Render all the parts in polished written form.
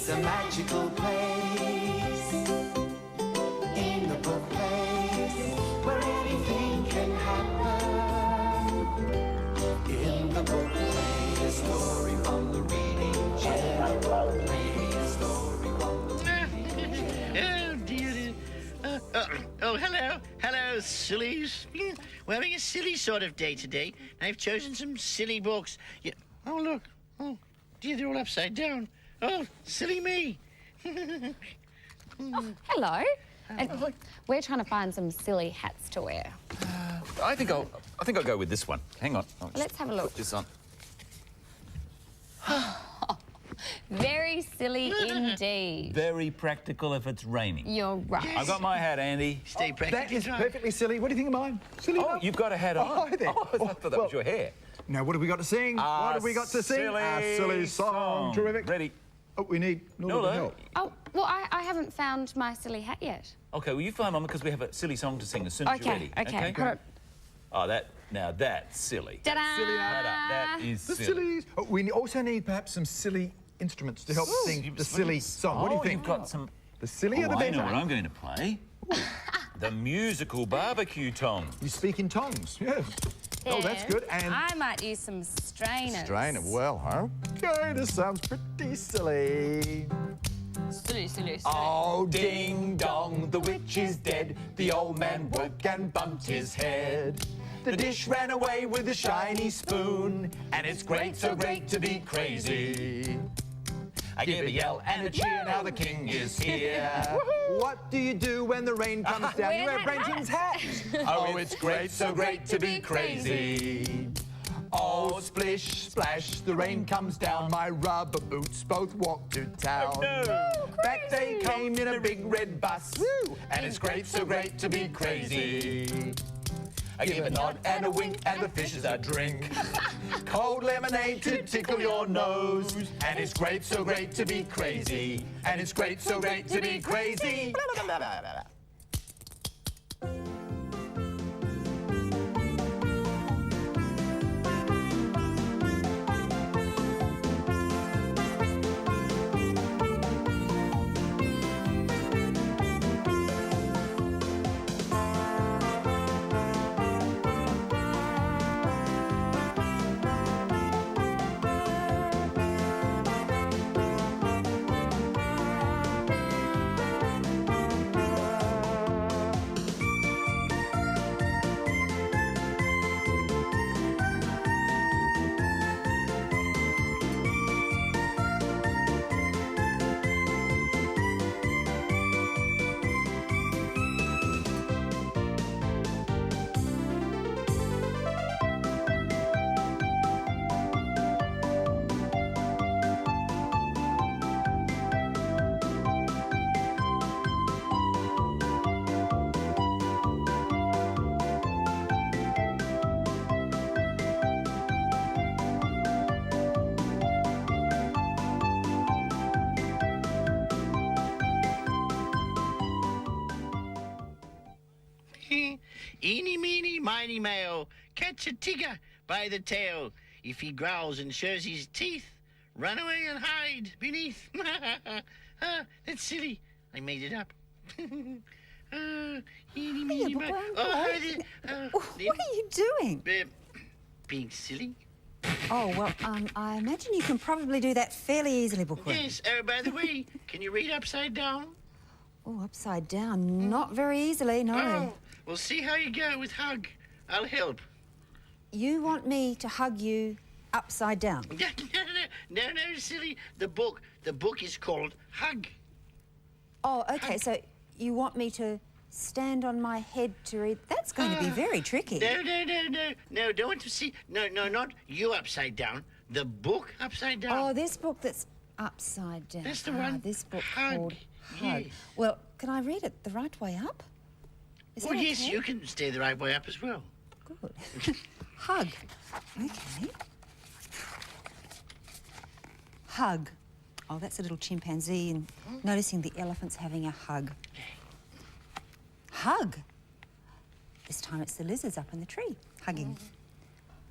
It's a magical place in the book place where anything can happen. In the book place, a story from the reading chair. Reading a story from the reading chair. Oh, dear. Oh, hello. Hello, sillies. We're having a silly sort of day today. I've chosen some silly books. Yeah. Oh, look. Oh, dear, they're all upside down. Oh, silly me. Oh, hello. And we're trying to find some silly hats to wear. I think I'll go with this one. Hang on. Let's have a look. Put this on. Very silly indeed. Very practical if it's raining. You're right. I've got my hat, Andy. Stay practical. That is perfectly silly. What do you think of mine? Silly Oh, enough? you've got a hat on. Oh, hi there. Oh, I thought that was your hair. Now, what have we got to sing? What have we got to sing? A silly song. Terrific. Ready? Oh, we need a little bit of help. Oh, well, I haven't found my silly hat yet. Okay, well, you find one because we have a silly song to sing as soon as you're ready. Okay. Hold on. Oh, now that's silly. Ta-da! Silly That is The silly. sillies. Oh, we also need perhaps some silly instruments to help sing the silly song. What do you think? You've got some... The sillier the I better. know what I'm going to play. The musical barbecue tongue. You speak in tongues, yes. Oh, that's good. And I might use some strainers. strainer. Well, okay, this sounds pretty silly. Silly. Oh, ding dong, the witch is dead. The old man woke and bumped his head. The dish ran away with a shiny spoon, and it's great, so great to be crazy. I give a yell and a cheer, now the king is here. What do you do when the rain comes down? You wear wear that Brenton's hat. Oh, it's great, so great to be crazy. Oh, splish, splash, the rain comes down. My rubber boots both walk to town. Oh, no. Back they came in a big red bus. And it's great, so great to be crazy. I give a nod and a wink and the fishes a drink. Cold lemonade to tickle your nose. And it's great, so great to be crazy. And it's great, so great to be crazy. Eeny, meeny, miny, moe, catch a tigger by the tail. If he growls and shows his teeth, run away and hide beneath. That's silly. I made it up. Eeny, meeny, miny. What are you doing? Being silly. Oh, well, I imagine you can probably do that fairly easily, Bookworm. Yes. Oh, by the way, can you read upside down? Oh, upside down. Not very easily, no. Oh, we'll see how you go with hug. I'll help. You want me to hug you upside down? No, silly. The book is called Hug. Oh, okay, so you want me to stand on my head to read? That's going to be very tricky. No, don't want to see. No, not you upside down. The book upside down. Oh, this book that's upside down. That's the one. This book Hug. called Hug. Yes. Well, can I read it the right way up? Is Oh, that yes, okay? you can stay the right way up as well. Good. Hug. Okay. Hug. Oh, that's a little chimpanzee and noticing the elephant's having a hug. Hug. This time it's the lizards up in the tree, hugging.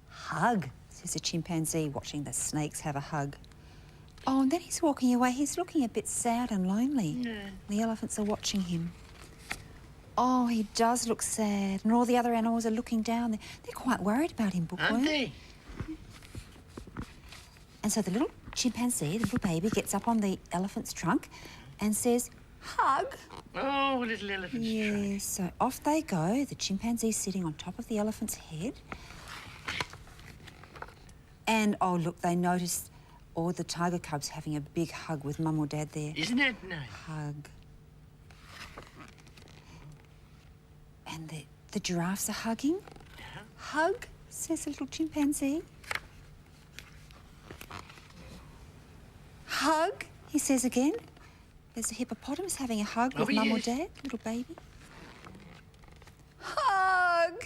Hug, says a chimpanzee, watching the snakes have a hug. Oh, and then he's walking away. He's looking a bit sad and lonely. Yeah. The elephants are watching him. Oh, he does look sad. And all the other animals are looking down. They're quite worried about him, Bookworm. Aren't they? And so the little chimpanzee, the little baby, gets up on the elephant's trunk and says, hug. Oh, little elephant's trunk. Yes, so off they go. The chimpanzee's sitting on top of the elephant's head. And, oh, look, they notice all the tiger cubs having a big hug with Mum or Dad there. Isn't that nice? Hug. And the giraffes are hugging. Yeah. Hug, says the little chimpanzee. Hug, he says again. There's a hippopotamus having a hug with Mum or yes. Dad, little baby. Hug,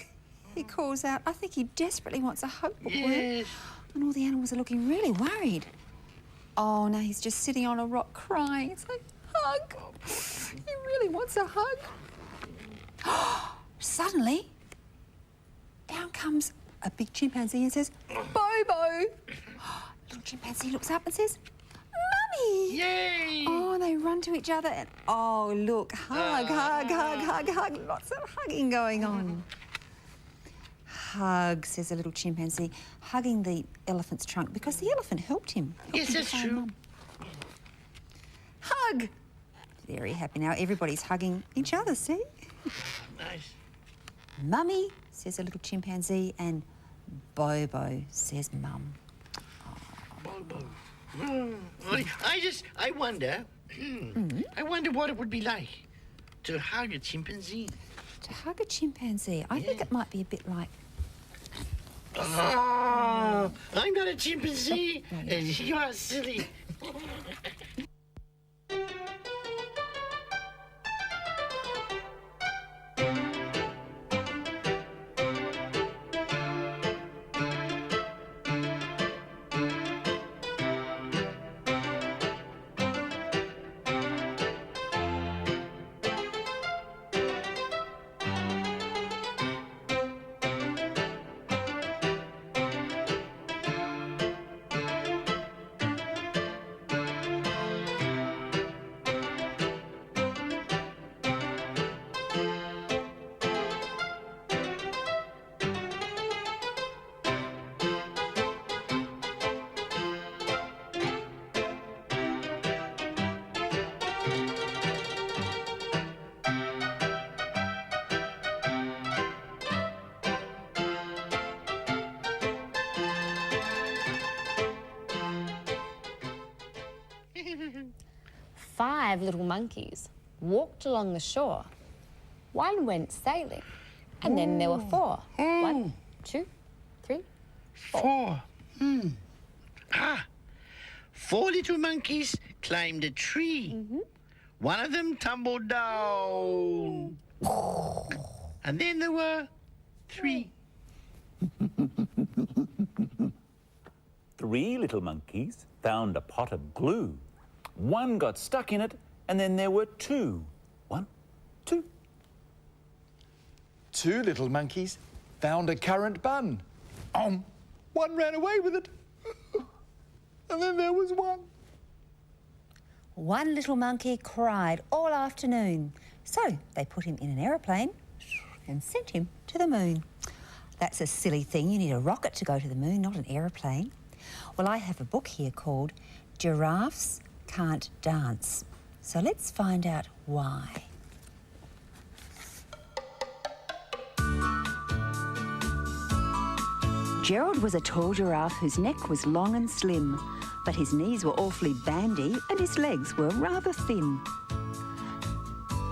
he calls out. I think he desperately wants a hug, Bookworm. Yes. And all the animals are looking really worried. Oh, no, he's just sitting on a rock crying. It's like, hug. He really wants a hug. Suddenly, down comes a big chimpanzee and says, Bobo. Little chimpanzee looks up and says, Mummy. Yay! Oh, they run to each other and, oh, look, hug, hug, hug, hug, hug. Lots of hugging going on. Hug, says the little chimpanzee, hugging the elephant's trunk because the elephant helped him. Yes, that's true. Hug! Very happy now. Everybody's hugging each other, see? Nice. Mummy, says the little chimpanzee, and Bobo, says Mum. Bobo. I wonder, I wonder what it would be like to hug a chimpanzee. To hug a chimpanzee, I think it might be a bit like... Oh, I'm not a chimpanzee, and you are silly. 5 little monkeys walked along the shore. One went sailing, and then there were 4. 1, 2, 3, 4. 4 little monkeys climbed a tree. One of them tumbled down. And then there were 3. 3 little monkeys found a pot of glue. One got stuck in it, and then there were 2. 1, 2. 2 little monkeys found a currant bun. One ran away with it. And then there was 1. One little monkey cried all afternoon. So they put him in an aeroplane and sent him to the moon. That's a silly thing. You need a rocket to go to the moon, not an aeroplane. Well, I have a book here called Giraffes Can't Dance. So let's find out why. Gerald was a tall giraffe whose neck was long and slim, but his knees were awfully bandy and his legs were rather thin.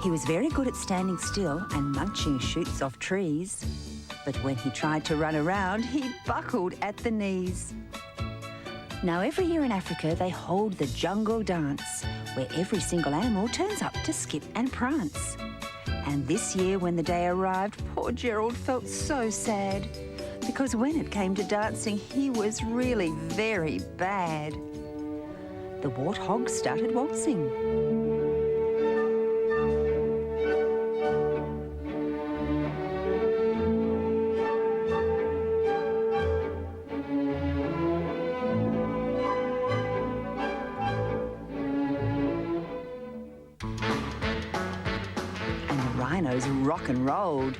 He was very good at standing still and munching shoots off trees, but when he tried to run around, he buckled at the knees. Now, every year in Africa, they hold the jungle dance, where every single animal turns up to skip and prance. And this year, when the day arrived, poor Gerald felt so sad, because when it came to dancing, he was really very bad. The warthog started waltzing. was rock and rolled.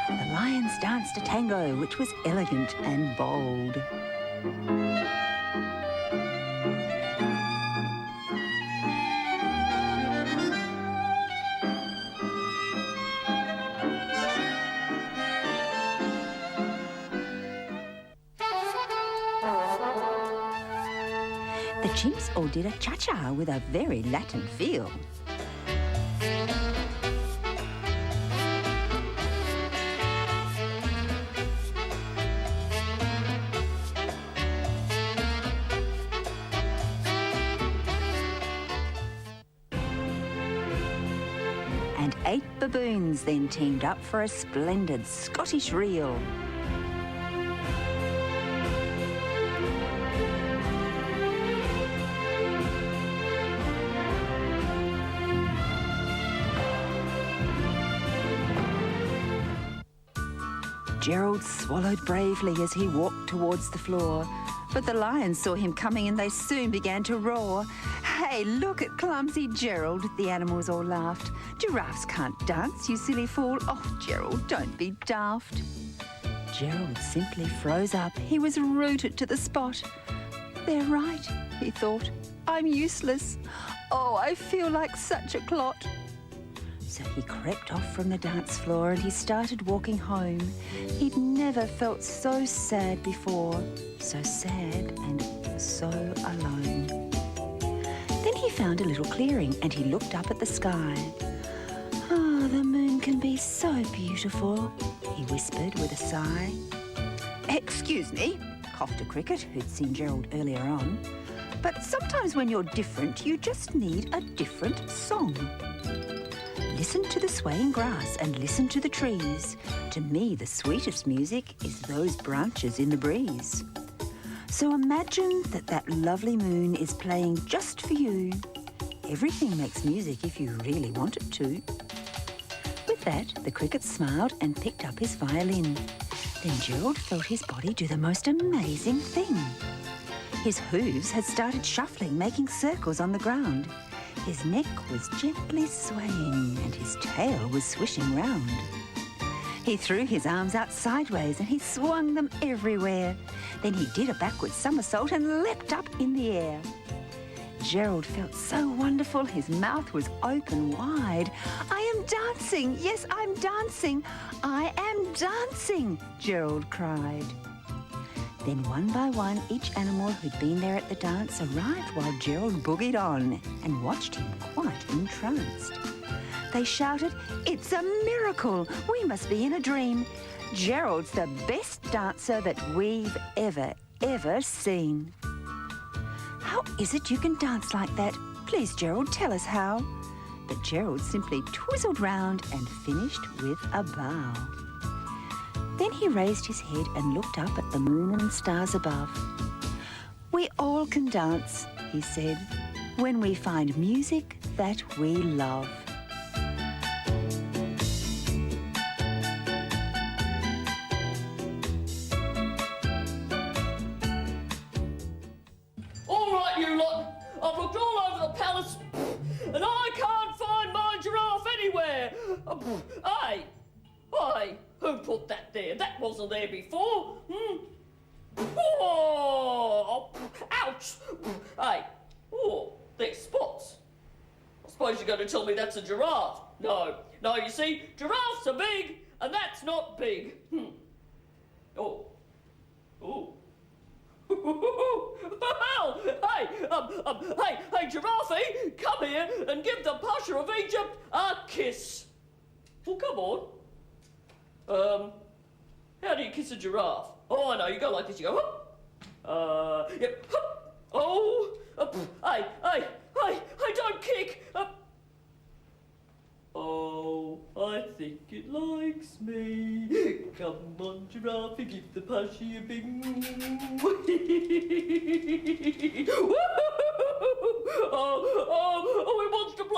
The lions danced a tango, which was elegant and bold. The chimps all did a cha-cha with a very Latin feel. And 8 baboons then teamed up for a splendid Scottish reel. Gerald swallowed bravely as he walked towards the floor, but the lions saw him coming and they soon began to roar. "Hey, look at clumsy Gerald," the animals all laughed. "Giraffes can't dance, you silly fool." "Oh, Gerald, don't be daft." Gerald simply froze up. He was rooted to the spot. "They're right," he thought. "I'm useless. Oh, I feel like such a clot." So he crept off from the dance floor and he started walking home. He'd never felt so sad before, so sad and so alone. Then he found a little clearing and he looked up at the sky. "Oh, the moon can be so beautiful," he whispered with a sigh. "Excuse me," coughed a cricket who'd seen Gerald earlier on, "but sometimes when you're different, you just need a different song. Listen to the swaying grass and listen to the trees. To me, the sweetest music is those branches in the breeze. So imagine that that lovely moon is playing just for you. Everything makes music if you really want it to." With that, the cricket smiled and picked up his violin. Then Gerald felt his body do the most amazing thing. His hooves had started shuffling, making circles on the ground. His neck was gently swaying and his tail was swishing round. He threw his arms out sideways and he swung them everywhere. Then he did a backward somersault and leapt up in the air. Gerald felt so wonderful, his mouth was open wide. "I am dancing, yes, I'm dancing. I am dancing," Gerald cried. Then one by one, each animal who'd been there at the dance arrived while Gerald boogied on and watched him quite entranced. They shouted, "It's a miracle! We must be in a dream. Gerald's the best dancer that we've ever seen." "How is it you can dance like that? Please, Gerald, tell us how." But Gerald simply twizzled round and finished with a bow. Then he raised his head and looked up at the moon and stars above. "We all can dance," he said, "when we find music that we love." All right, you lot. I've looked all over the palace and I can't find my giraffe anywhere. Hey, who put that there? That wasn't there before. Oh, ouch. Hey, oh, there's spots. I suppose you're going to tell me that's a giraffe. No, you see, giraffes are big and that's not big. Oh. Well, hey, Giraffe, come here and give the Pasha of Egypt a kiss. Well, come on. How do you kiss a giraffe? Oh, I know, you go like this, you go, hup. Yep, hup. Oh, hey, don't kick. Oh, I think it likes me. Come on, Giraffe, give the Pasha a big oh, it wants to play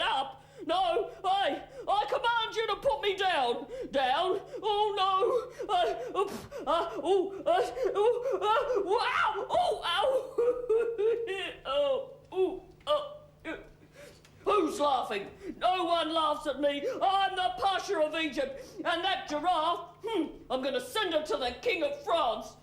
up. No, I command you to put me down. Down. Oh, no. Wow. Oh, ow. Who's laughing? No one laughs at me. I'm the Pasha of Egypt. And that giraffe, I'm going to send her to the King of France.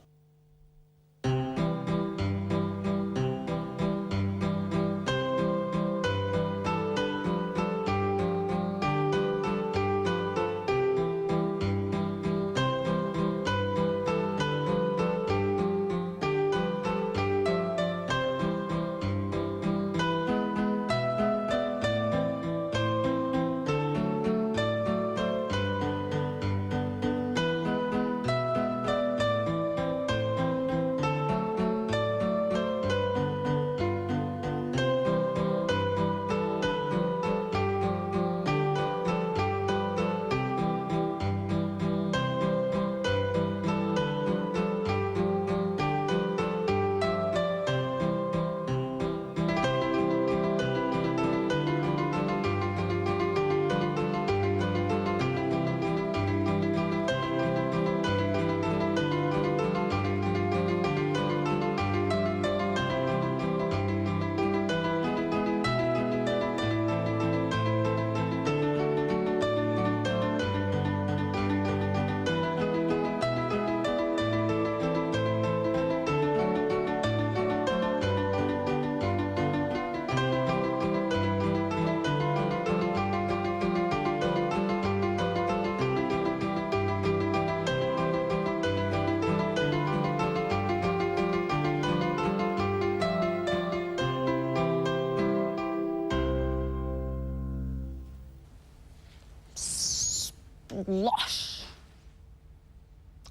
Splosh.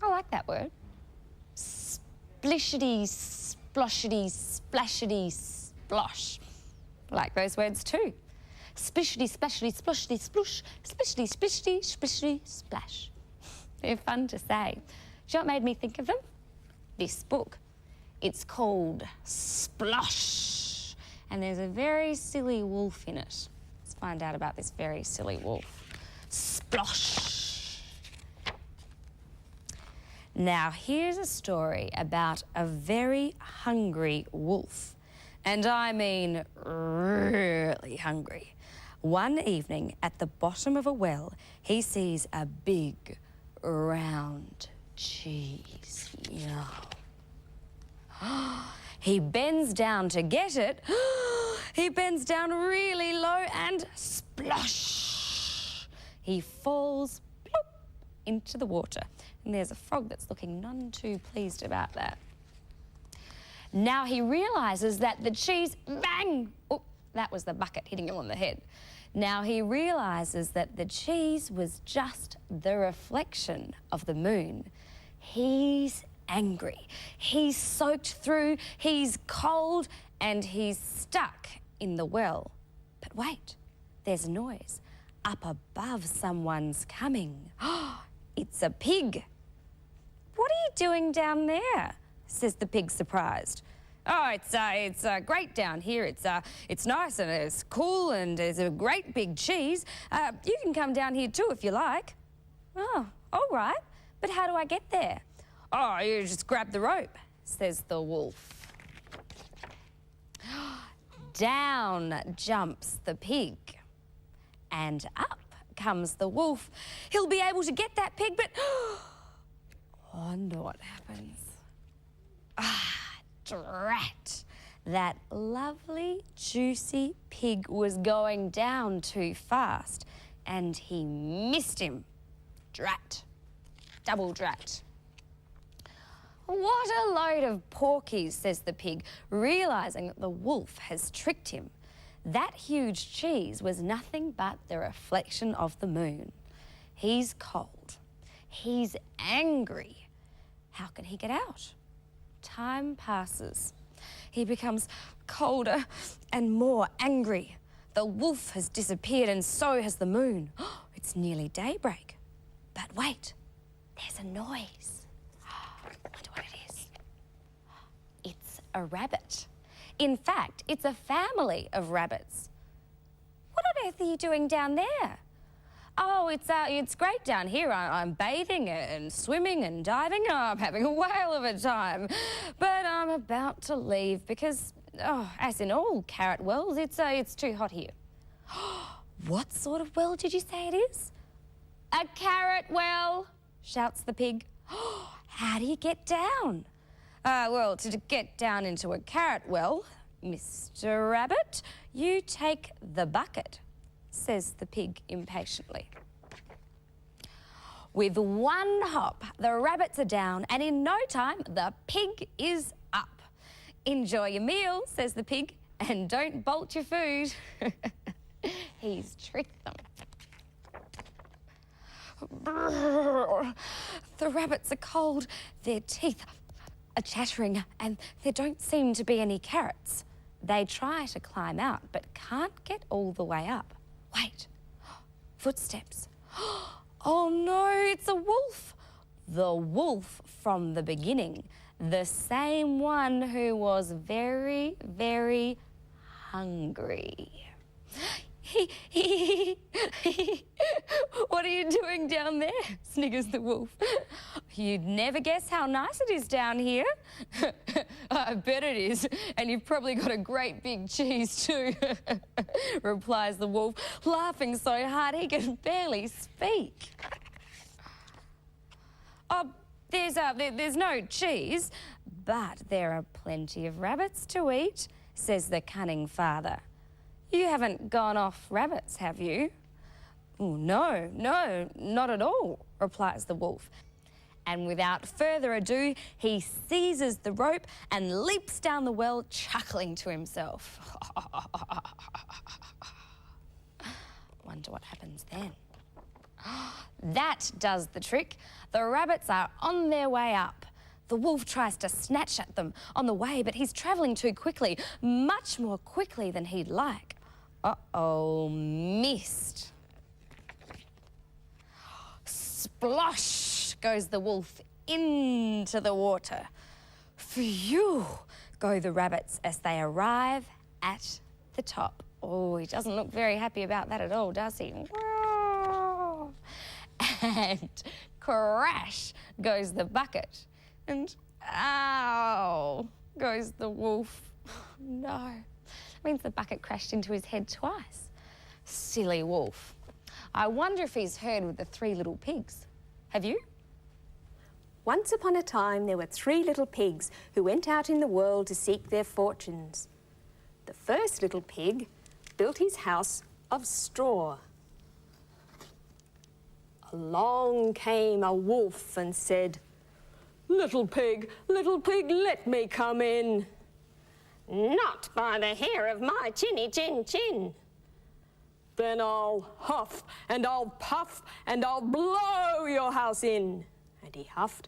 I like that word. Splishity, sploshity, splashity, splosh. I like those words too. Splishity, splashity, sploshity, splush. Splishity, splishity, splishity, splash. They're fun to say. Do you know what made me think of them? This book. It's called Splosh. And there's a very silly wolf in it. Let's find out about this very silly wolf. Splosh. Now, here's a story about a very hungry wolf. And I mean really hungry. One evening, at the bottom of a well, he sees a big, round cheese. Yum. He bends down to get it. He bends down really low and splosh. He falls plop, into the water. And there's a frog that's looking none too pleased about that. Now he realises that the cheese, bang! Oh, that was the bucket hitting him on the head. Now he realises that the cheese was just the reflection of the moon. He's angry. He's soaked through, he's cold, and he's stuck in the well. But wait, there's a noise. Up above, someone's coming. It's a pig. What are you doing down there? Says the pig, surprised. Oh, it's great down here. It's nice and it's cool and there's a great big cheese. You can come down here too if you like. Oh, all right. But how do I get there? Oh, you just grab the rope, says the wolf. Down jumps the pig. And up comes the wolf. He'll be able to get that pig, but I wonder what happens. Drat. That lovely, juicy pig was going down too fast and he missed him. Drat. Double drat. What a load of porkies, says the pig, realising that the wolf has tricked him. That huge cheese was nothing but the reflection of the moon. He's cold. He's angry. How can he get out? Time passes. He becomes colder and more angry. The wolf has disappeared and so has the moon. It's nearly daybreak. But wait, there's a noise. I wonder what it is. It's a rabbit. In fact, it's a family of rabbits. What on earth are you doing down there? Oh, it's great down here. I'm bathing and swimming and diving. Oh, I'm having a whale of a time. But I'm about to leave because, as in all carrot wells, it's too hot here. What sort of well did you say it is? A carrot well, shouts the pig. How do you get down? Well, to get down into a carrot well, Mr. Rabbit, you take the bucket, says the pig impatiently. With one hop, the rabbits are down, and in no time, the pig is up. Enjoy your meal, says the pig, and don't bolt your food. He's tricked them. Brrr. The rabbits are cold, their teeth are chattering, and there don't seem to be any carrots. They try to climb out, but can't get all the way up. Wait, footsteps. Oh no, it's a wolf. The wolf from the beginning. The same one who was very, very hungry. What are you doing down there? Sniggers the wolf. You'd never guess how nice it is down here. I bet it is, and you've probably got a great big cheese too, replies the wolf, laughing so hard he can barely speak. There's no cheese, but there are plenty of rabbits to eat, says the cunning father. You haven't gone off rabbits, have you? Oh, no, not at all, replies the wolf. And without further ado, he seizes the rope and leaps down the well, chuckling to himself. Wonder what happens then. That does the trick. The rabbits are on their way up. The wolf tries to snatch at them on the way, but he's travelling too quickly, much more quickly than he'd like. Uh-oh, missed. Splosh goes the wolf into the water. Phew, go the rabbits as they arrive at the top. Oh, he doesn't look very happy about that at all, does he? And crash goes the bucket. And ow goes the wolf. No. Means the bucket crashed into his head twice. Silly wolf. I wonder if he's heard with the three little pigs. Have you? Once upon a time, there were three little pigs who went out in the world to seek their fortunes. The first little pig built his house of straw. Along came a wolf and said, little pig, let me come in." "Not by the hair of my chinny chin chin." "Then I'll huff and I'll puff and I'll blow your house in." And he huffed,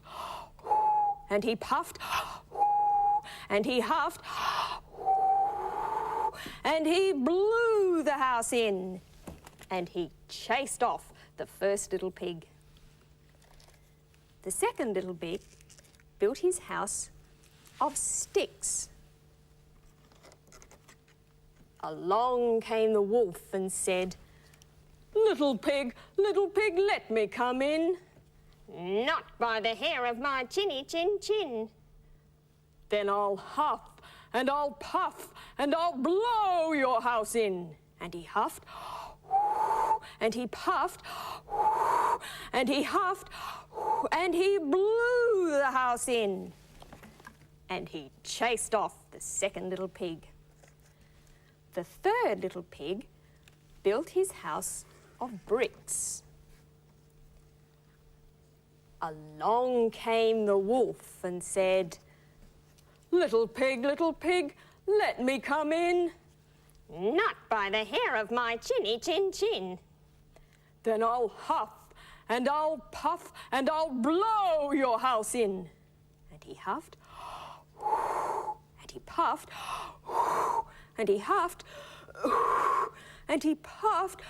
and he puffed, and he huffed, and he blew the house in. And he chased off the first little pig. The second little pig built his house of sticks. Along came the wolf and said, little pig, let me come in." "Not by the hair of my chinny chin chin." "Then I'll huff and I'll puff and I'll blow your house in." And he huffed, and he puffed, and he huffed, and he blew the house in. And he chased off the second little pig. The third little pig built his house of bricks. Along came the wolf and said, little pig, let me come in." "Not by the hair of my chinny chin chin." "Then I'll huff and I'll puff and I'll blow your house in." And he huffed, and he puffed, and he huffed, and he puffed,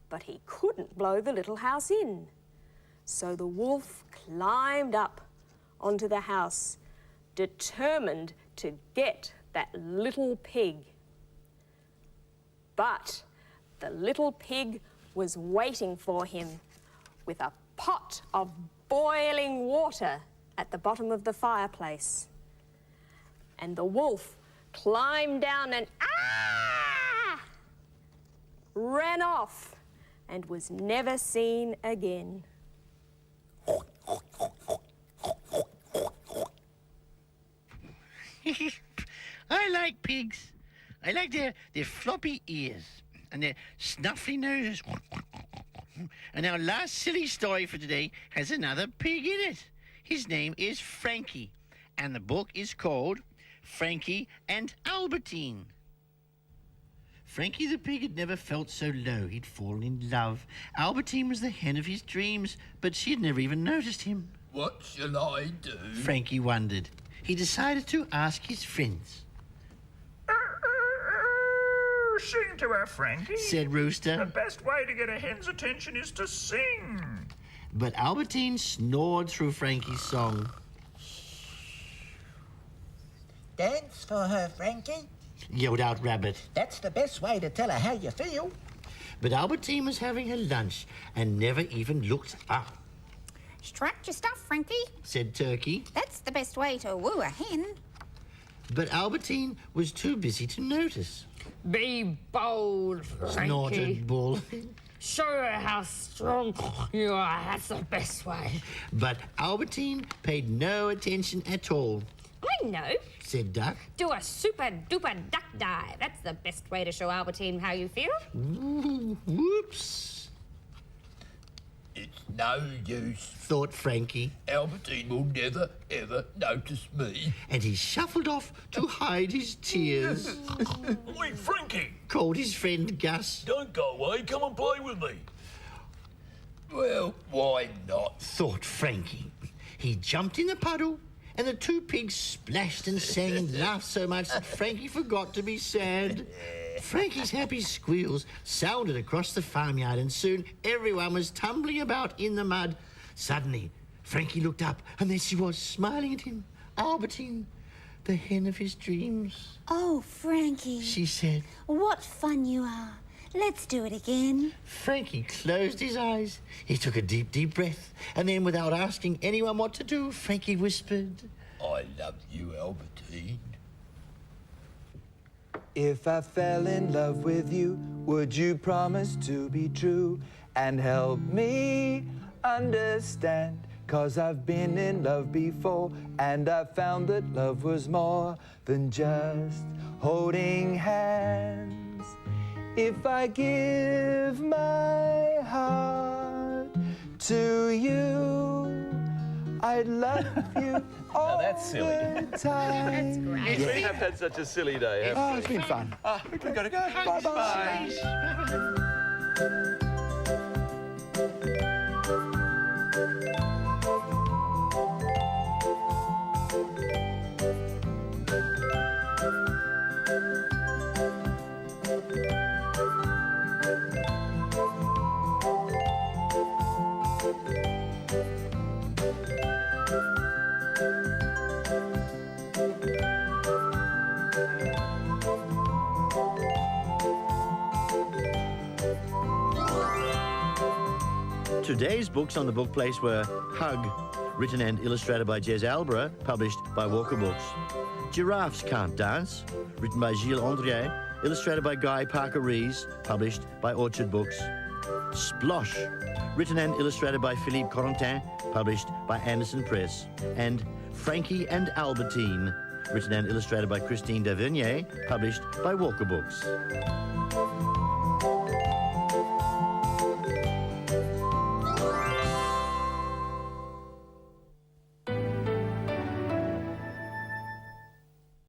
but he couldn't blow the little house in. So the wolf climbed up onto the house, determined to get that little pig. But the little pig was waiting for him with a pot of boiling water at the bottom of the fireplace. And the wolf climbed down and ran off and was never seen again. I like pigs. I like their floppy ears and their snuffly noses. And our last silly story for today has another pig in it. His name is Frankie, and the book is called Frankie and Albertine. Frankie the pig had never felt so low he'd fallen in love. Albertine was the hen of his dreams, but she had never even noticed him. What shall I do? Frankie wondered. He decided to ask his friends. Sing to her, Frankie, said Rooster. The best way to get a hen's attention is to sing. But Albertine snored through Frankie's song. Dance for her, Frankie. Yelled out Rabbit. That's the best way to tell her how you feel. But Albertine was having her lunch and never even looked up. Strut your stuff, Frankie, said Turkey. That's the best way to woo a hen. But Albertine was too busy to notice. Be bold, Frankie. Snorted Bull. Show her how strong you are. That's the best way. But Albertine paid no attention at all. I know, said Duck. Do a super duper duck dive. That's the best way to show Albertine how you feel. Ooh, whoops. It's no use, thought Frankie. Albertine will never, ever notice me. And he shuffled off to hide his tears. Wait, Frankie! Called his friend Gus. Don't go away, come and play with me. Well, why not? Thought Frankie. He jumped in the puddle, and the two pigs splashed and sang and laughed so much that Frankie forgot to be sad. Frankie's happy squeals sounded across the farmyard, and soon everyone was tumbling about in the mud. Suddenly, Frankie looked up, and there she was, smiling at him. Albertine, the hen of his dreams. Oh, Frankie, she said. What fun you are. Let's do it again. Frankie closed his eyes. He took a deep, deep breath, and then, without asking anyone what to do, Frankie whispered, I love you, Albertine. If I fell in love with you, would you promise to be true and help me understand? 'Cause I've been in love before, and I found that love was more than just holding hands. If I give my heart to you, I'd love you all that's silly. the time. That's great. We have had such a silly day. Oh, it's been fun. We've got to go. Bye-bye. Today's books on the book place were Hug, written and illustrated by Jez Alborough, published by Walker Books. Giraffes Can't Dance, written by Gilles Andrier, illustrated by Guy Parker Rees, published by Orchard Books. Splosh, written and illustrated by Philippe Corentin, published by Anderson Press. And Frankie and Albertine, written and illustrated by Christine Davernier, published by Walker Books.